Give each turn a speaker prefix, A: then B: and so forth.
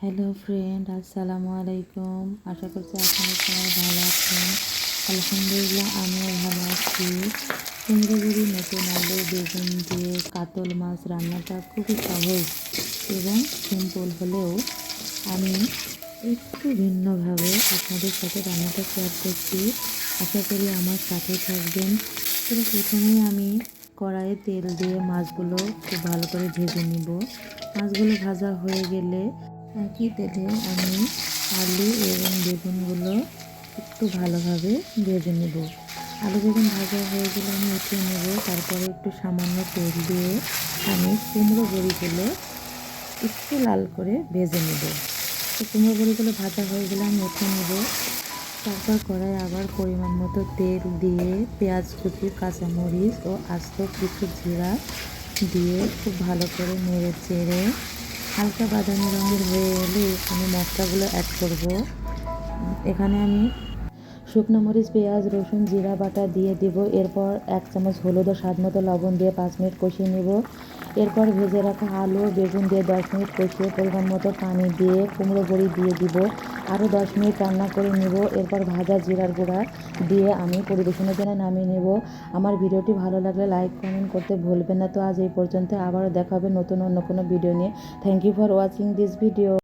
A: Hello friend, আসসালামু আলাইকুম। আশা করছি আপনারা সবাই ভালো আছেন। আলহামদুলিল্লাহ, আমিও ভালো আছি। কুমড়ো বড়ি, নতুন আলু, বেগুন দিয়ে কাতল মাছ রান্নাটা খুবই সহজ এবং সিম্পল হলেও আমি একটু ভিন্নভাবে আপনাদের সাথে রান্নাটা শেয়ার করছি। আশা করি আমার সাথেই থাকবেন। তো প্রথমেই আমি কড়াইয়ে তেল দিয়ে মাছগুলো খুব ভালো করে ভেজে নিব। মাছগুলো ভাজা হয়ে গেলে একই তেলে আমি আলু এবং বেগুনগুলো একটু ভালোভাবে ভেজে নেব। আলু বেগুন ভাজা হয়ে গেলে আমি উঠিয়ে নেব। তারপরে একটু সামান্য তেল দিয়ে আমি কুমড়ো বড়িগুলো একটু লাল করে ভেজে নেব। তো কুমড়ো বড়িগুলো ভাজা হয়ে গেলে আমি উঠিয়ে নেব। তারপর কড়াইয়ে আবার পরিমাণ মতো তেল দিয়ে পেঁয়াজ কুচি, কাঁচামরিচ ও আস্ত কিছু জিরা দিয়ে খুব ভালো করে নেড়ে চেড়ে হালকা বাদামি রঙের হয়ে এলে আমি মশলাগুলো অ্যাড করব। এখানে আমি শুকনো মরিচ, পেঁয়াজ, রসুন, জিরা বাটা দিয়ে দিব। এরপর 1 চামচ হলুদ ও স্বাদ মতো লবণ দিয়ে 5 মিনিট কষিয়ে নেব। এরপর ভেজে রাখা আলু ও বেগুন দিয়ে 10 মিনিট কষিয়ে পরিমাণ মতো পানি দিয়ে কুমড়ো বড়ি দিয়ে দিব। আরও 10 মিনিট রান্না করে নেব। এরপর ভাজা জিরার গুঁড়া দিয়ে আমি পরিবেশনের জন্য নামিয়ে নেব। আমার ভিডিওটি ভালো লাগলে লাইক কমেন্ট করতে ভুলবেন না। তো আজ এই পর্যন্ত, আবারও দেখা হবে নতুন অন্য কোনো ভিডিও নিয়ে। Thank you for watching this video.